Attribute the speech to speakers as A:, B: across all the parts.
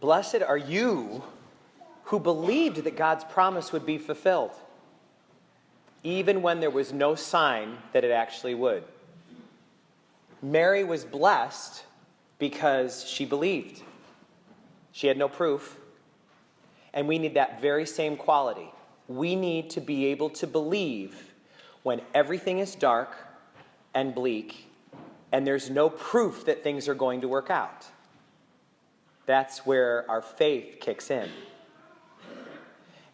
A: Blessed are you who believed that God's promise would be fulfilled, even when there was no sign that it actually would. Mary was blessed because she believed. She had no proof. And we need that very same quality. We need to be able to believe when everything is dark and bleak and there's no proof that things are going to work out. That's where our faith kicks in.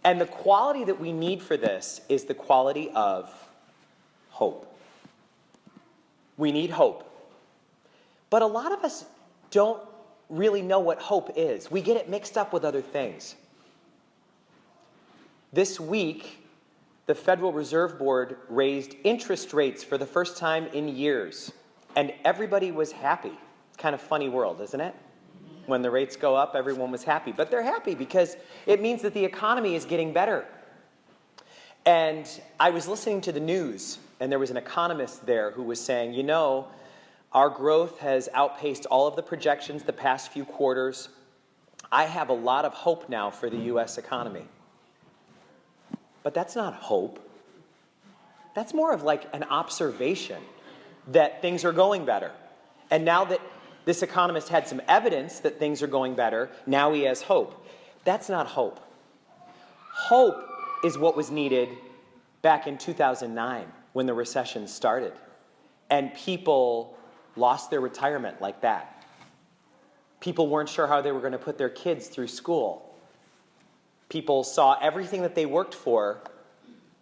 A: And the quality that we need for this is the quality of hope. We need hope. But a lot of us don't really know what hope is. We get it mixed up with other things. This week, the Federal Reserve Board raised interest rates for the first time in years, and everybody was happy. It's kind of a funny world, isn't it? When the rates go up, everyone was happy. But they're happy because it means that the economy is getting better. And I was listening to the news, and there was an economist there who was saying, you know, our growth has outpaced all of the projections the past few quarters. I have a lot of hope now for the U.S. economy. But that's not hope. That's more of like an observation that things are going better. And now that this economist had some evidence that things are going better, now he has hope. That's not hope. Hope is what was needed back in 2009 when the recession started. And people lost their retirement like that. People weren't sure how they were going to put their kids through school. People saw everything that they worked for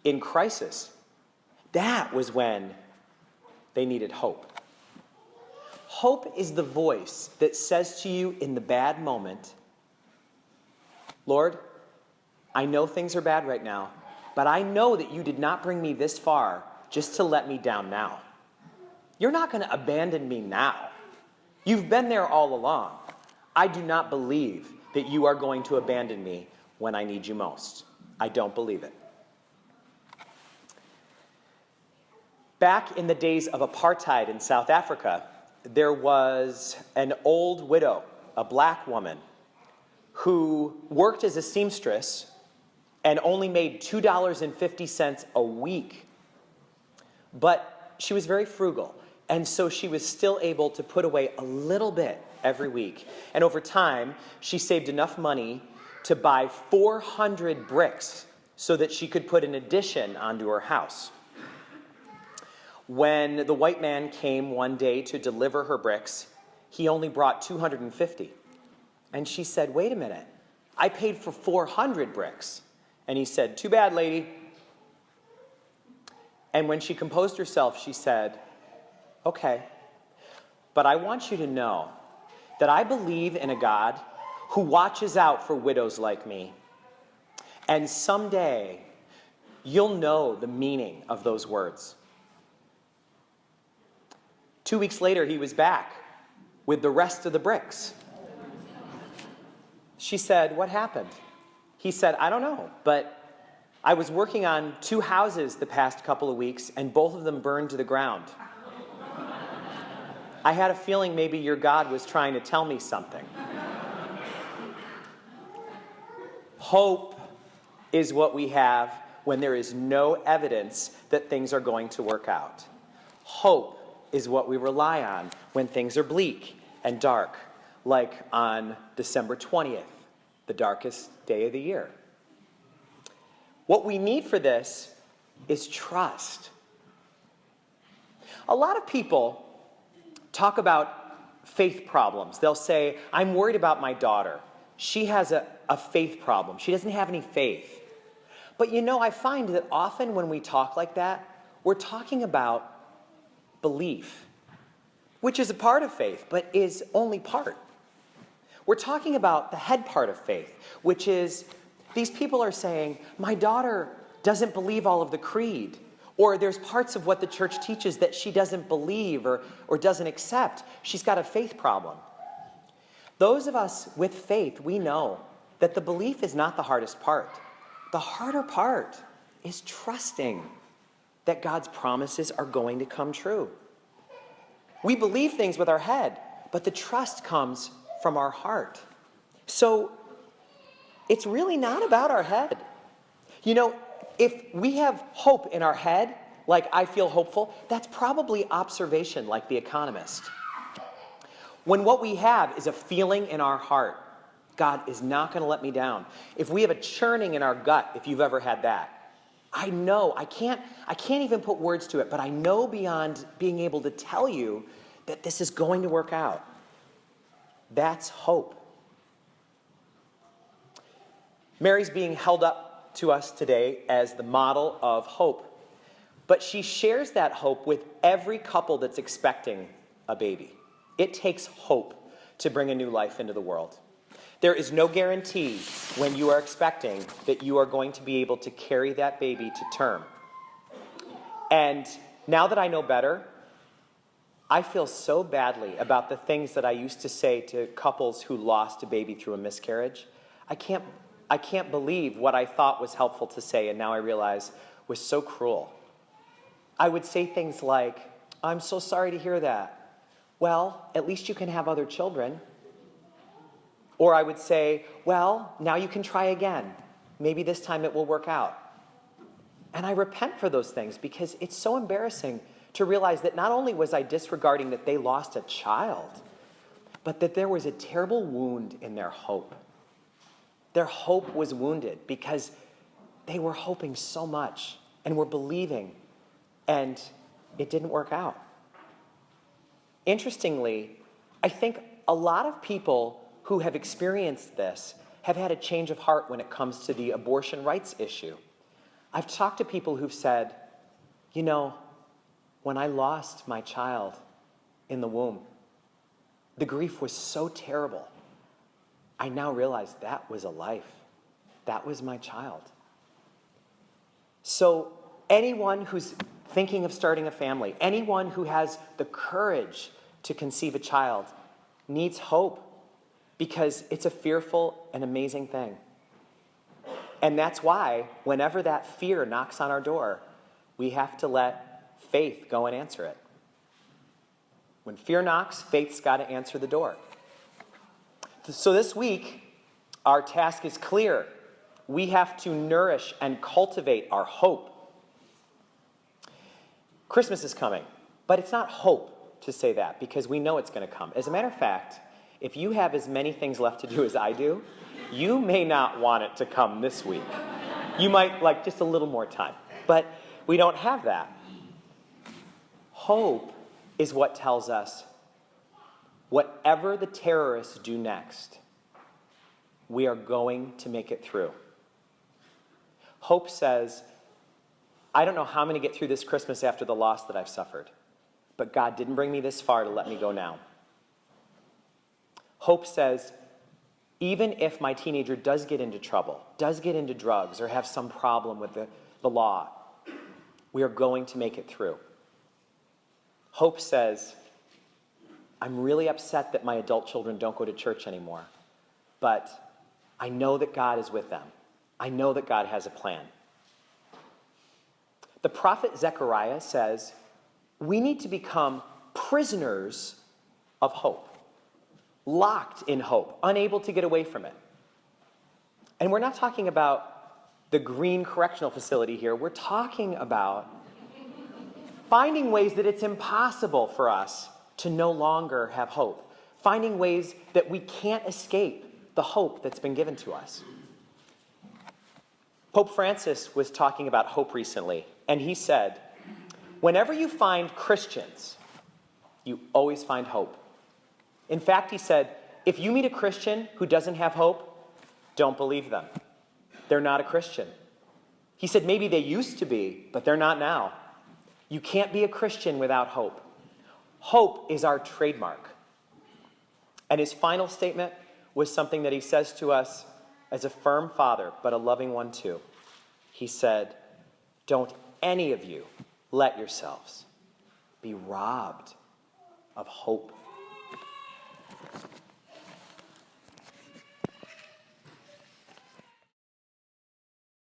A: in crisis. That was when they needed hope. Hope is the voice that says to you in the bad moment, Lord, I know things are bad right now, but I know that you did not bring me this far just to let me down now. You're not going to abandon me now. You've been there all along. I do not believe that you are going to abandon me when I need you most. I don't believe it. Back in the days of apartheid in South Africa, there was an old widow, a black woman, who worked as a seamstress and only made $2.50 a week. But she was very frugal, and so she was still able to put away a little bit every week. And over time, she saved enough money to buy 400 bricks so that she could put an addition onto her house. When the white man came one day to deliver her bricks, he only brought 250. And she said, wait a minute, I paid for 400 bricks. And he said, too bad, lady. And when she composed herself, she said, okay, but I want you to know that I believe in a God who watches out for widows like me. And someday, you'll know the meaning of those words. 2 weeks later, he was back with the rest of the bricks. She said, what happened? He said, I don't know, but I was working on 2 houses the past couple of weeks, and both of them burned to the ground. I had a feeling maybe your God was trying to tell me something. Hope is what we have when there is no evidence that things are going to work out. Hope is what we rely on when things are bleak and dark, like on December 20th, the darkest day of the year. What we need for this is trust. A lot of people talk about faith problems. They'll say, I'm worried about my daughter. She has a faith problem. She doesn't have any faith. But you know, I find that often when we talk like that, we're talking about belief, which is a part of faith, but is only part. We're talking about the head part of faith, which is these people are saying, my daughter doesn't believe all of the creed, or there's parts of what the church teaches that she doesn't believe or doesn't accept. She's got a faith problem. Those of us with faith, we know that the belief is not the hardest part. The harder part is trusting that God's promises are going to come true. We believe things with our head, but the trust comes from our heart. So it's really not about our head. You know, if we have hope in our head, like I feel hopeful, that's probably observation, like The Economist. When what we have is a feeling in our heart, God is not going to let me down. If we have a churning in our gut, if you've ever had that, I know, I can't even put words to it, but I know beyond being able to tell you that this is going to work out. That's hope. Mary's being held up to us today as the model of hope, but she shares that hope with every couple that's expecting a baby. It takes hope to bring a new life into the world. There is no guarantee when you are expecting that you are going to be able to carry that baby to term. And now that I know better, I feel so badly about the things that I used to say to couples who lost a baby through a miscarriage. I can't believe what I thought was helpful to say, and now I realize was so cruel. I would say things like, "I'm so sorry to hear that. Well, at least you can have other children." Or I would say, "Well, now you can try again. Maybe this time it will work out." And I repent for those things because it's so embarrassing to realize that not only was I disregarding that they lost a child, but that there was a terrible wound in their hope. Their hope was wounded because they were hoping so much and were believing, and it didn't work out. Interestingly, I think a lot of people who have experienced this have had a change of heart when it comes to the abortion rights issue. I've talked to people who've said, you know, when I lost my child in the womb, the grief was so terrible. I now realize that was a life. That was my child. So anyone who's thinking of starting a family, anyone who has the courage to conceive a child needs hope, because it's a fearful and amazing thing. And that's why whenever that fear knocks on our door, we have to let faith go and answer it. When fear knocks, faith's got to answer the door. So this week, our task is clear. We have to nourish and cultivate our hope. Christmas is coming, but it's not hope to say that, because we know it's going to come. As a matter of fact, if you have as many things left to do as I do, you may not want it to come this week. You might like just a little more time, but we don't have that. Hope is what tells us whatever the terrorists do next, we are going to make it through. Hope says, I don't know how I'm going to get through this Christmas after the loss that I've suffered, but God didn't bring me this far to let me go now. Hope says, even if my teenager does get into trouble, does get into drugs, or have some problem with the law, we are going to make it through. Hope says, I'm really upset that my adult children don't go to church anymore, but I know that God is with them. I know that God has a plan. The prophet Zechariah says, we need to become prisoners of hope. Locked in hope, unable to get away from it. And we're not talking about the Green Correctional Facility here. We're talking about finding ways that it's impossible for us to no longer have hope. Finding ways that we can't escape the hope that's been given to us. Pope Francis was talking about hope recently, and he said, whenever you find Christians, you always find hope. In fact, he said, if you meet a Christian who doesn't have hope, don't believe them. They're not a Christian. He said maybe they used to be, but they're not now. You can't be a Christian without hope. Hope is our trademark. And his final statement was something that he says to us as a firm father, but a loving one too. He said, don't any of you let yourselves be robbed of hope.